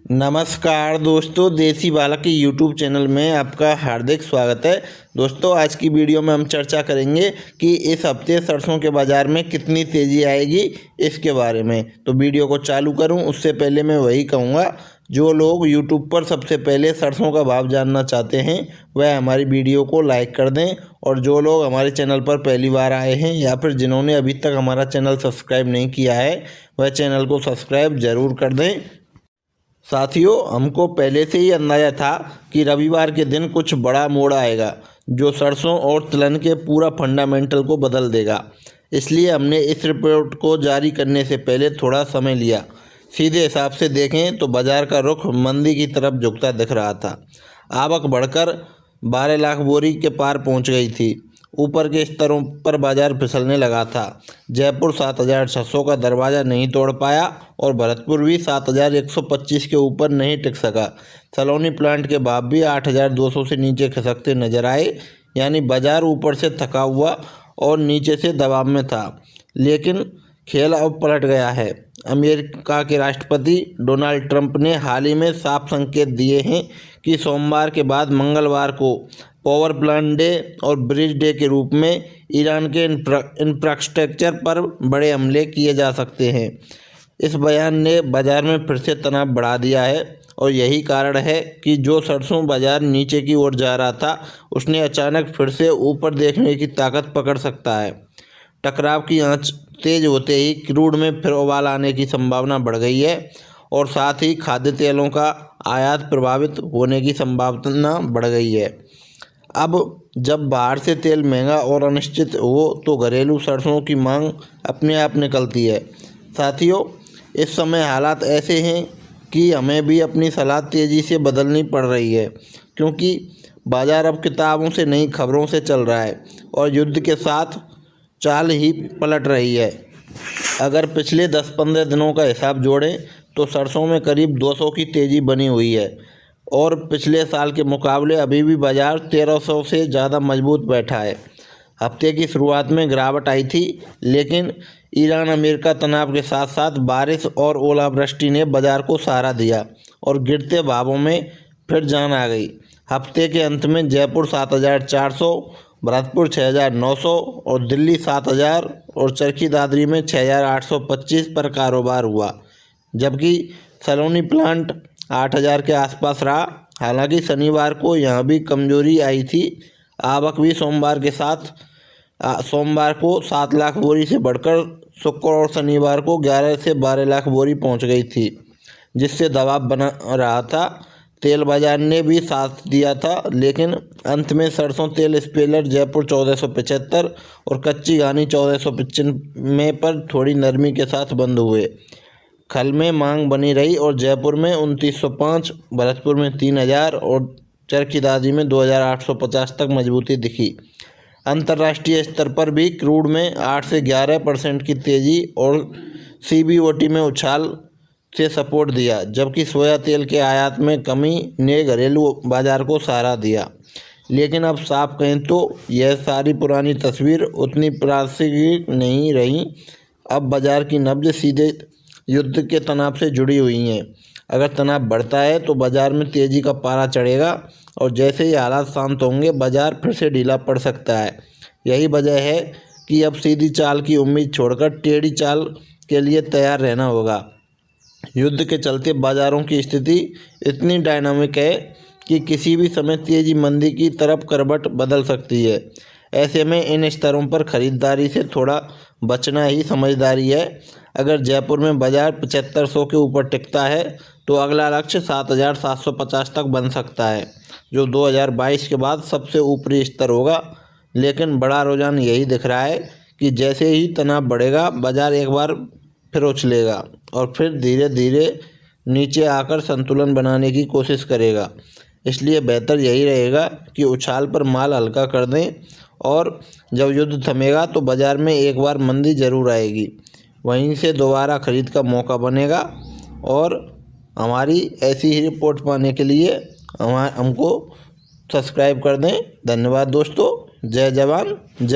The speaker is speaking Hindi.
नमस्कार दोस्तों, देसी बालक के यूट्यूब चैनल में आपका हार्दिक स्वागत है। दोस्तों, आज की वीडियो में हम चर्चा करेंगे कि इस हफ्ते सरसों के बाज़ार में कितनी तेज़ी आएगी इसके बारे में। तो वीडियो को चालू करूं उससे पहले मैं वही कहूँगा, जो लोग यूट्यूब पर सबसे पहले सरसों का भाव जानना चाहते हैं वह हमारी वीडियो को लाइक कर दें, और जो लोग हमारे चैनल पर पहली बार आए हैं या फिर जिन्होंने अभी तक हमारा चैनल सब्सक्राइब नहीं किया है वह चैनल को सब्सक्राइब ज़रूर कर दें। साथियों, हमको पहले से ही अंदाज़ा था कि रविवार के दिन कुछ बड़ा मोड़ आएगा जो सरसों और तिलहन के पूरा फंडामेंटल को बदल देगा। इसलिए हमने इस रिपोर्ट को जारी करने से पहले थोड़ा समय लिया। सीधे हिसाब से देखें तो बाज़ार का रुख मंदी की तरफ झुकता दिख रहा था। आवक बढ़कर 12 लाख बोरी के पार पहुंच गई थी। ऊपर के स्तरों पर बाजार फिसलने लगा था। जयपुर 7,600 का दरवाज़ा नहीं तोड़ पाया और भरतपुर भी 7,125 के ऊपर नहीं टिक सका। सलोनी प्लांट के भाव भी 8,200 से नीचे खिसकते नजर आए। यानी बाजार ऊपर से थका हुआ और नीचे से दबाव में था। लेकिन खेल अब पलट गया है। अमेरिका के राष्ट्रपति डोनाल्ड ट्रंप ने हाल ही में साफ संकेत दिए हैं कि सोमवार के बाद मंगलवार को पावर प्लांट डे और ब्रिज डे के रूप में ईरान के इंफ्रास्ट्रक्चर पर बड़े हमले किए जा सकते हैं। इस बयान ने बाजार में फिर से तनाव बढ़ा दिया है और यही कारण है कि जो सरसों बाजार नीचे की ओर जा रहा था उसने अचानक फिर से ऊपर देखने की ताकत पकड़ सकता है। टकराव की आंच तेज होते ही क्रूड में फिर उबाल आने की संभावना बढ़ गई है और साथ ही खाद्य तेलों का आयात प्रभावित होने की संभावना बढ़ गई है। अब जब बाहर से तेल महंगा और अनिश्चित हो तो घरेलू सरसों की मांग अपने आप निकलती है। साथियों, इस समय हालात ऐसे हैं कि हमें भी अपनी सलाह तेज़ी से बदलनी पड़ रही है, क्योंकि बाज़ार अब किताबों से नई खबरों से चल रहा है और युद्ध के साथ चाल ही पलट रही है। अगर पिछले 10-15 दिनों का हिसाब जोड़ें तो सरसों में करीब 200 की तेज़ी बनी हुई है और पिछले साल के मुकाबले अभी भी बाज़ार 1300 से ज़्यादा मजबूत बैठा है। हफ्ते की शुरुआत में गिरावट आई थी, लेकिन ईरान अमेरिका तनाव के साथ साथ बारिश और ओलावृष्टि ने बाज़ार को सहारा दिया और गिरते भावों में फिर जान आ गई। हफ्ते के अंत में जयपुर 7,400, भरतपुर 6,900 और दिल्ली 7,000 और चरखी दादरी में 6,825 पर कारोबार हुआ, जबकि सलोनी प्लांट 8,000 के आसपास रहा। हालांकि शनिवार को यहाँ भी कमजोरी आई थी। आवक भी सोमवार को 7 लाख बोरी से बढ़कर शुक्र और शनिवार को 11 से 12 लाख बोरी पहुँच गई थी, जिससे दबाव बना रहा था। तेल बाजार ने भी साथ दिया था, लेकिन अंत में सरसों तेल स्पेलर जयपुर 1475 और कच्ची घानी 1495 पर थोड़ी नरमी के साथ बंद हुए। खल में मांग बनी रही और जयपुर में 2905, भरतपुर में 3,000 और चरखी दादरी में 2,850 तक मजबूती दिखी। अंतर्राष्ट्रीय स्तर पर भी क्रूड में 8 से 11% की तेज़ी और CBOT में उछाल से सपोर्ट दिया, जबकि सोया तेल के आयात में कमी ने घरेलू बाजार को सहारा दिया। लेकिन अब साफ कहें तो यह सारी पुरानी तस्वीर उतनी प्रासंगिक नहीं रही। अब बाजार की नब्ज सीधे युद्ध के तनाव से जुड़ी हुई हैं। अगर तनाव बढ़ता है तो बाजार में तेज़ी का पारा चढ़ेगा और जैसे ही हालात शांत होंगे बाजार फिर से ढीला पड़ सकता है। यही वजह है कि अब सीधी चाल की उम्मीद छोड़कर टेढ़ी चाल के लिए तैयार रहना होगा। युद्ध के चलते बाज़ारों की स्थिति इतनी डायनामिक है कि किसी भी समय तेज़ी मंदी की तरफ करवट बदल सकती है। ऐसे में इन स्तरों पर खरीदारी से थोड़ा बचना ही समझदारी है। अगर जयपुर में बाज़ार 7500 के ऊपर टिकता है तो अगला लक्ष्य 7,750 तक बन सकता है, जो 2022 के बाद सबसे ऊपरी स्तर होगा। लेकिन बड़ा रुझान यही दिख रहा है कि जैसे ही तनाव बढ़ेगा बाज़ार एक बार फिर उछलेगा और फिर धीरे धीरे नीचे आकर संतुलन बनाने की कोशिश करेगा। इसलिए बेहतर यही रहेगा कि उछाल पर माल हल्का कर दें और जब युद्ध थमेगा तो बाज़ार में एक बार मंदी ज़रूर आएगी, वहीं से दोबारा खरीद का मौका बनेगा। और हमारी ऐसी ही रिपोर्ट पाने के लिए हमको सब्सक्राइब कर दें। धन्यवाद दोस्तों। जय जवान जय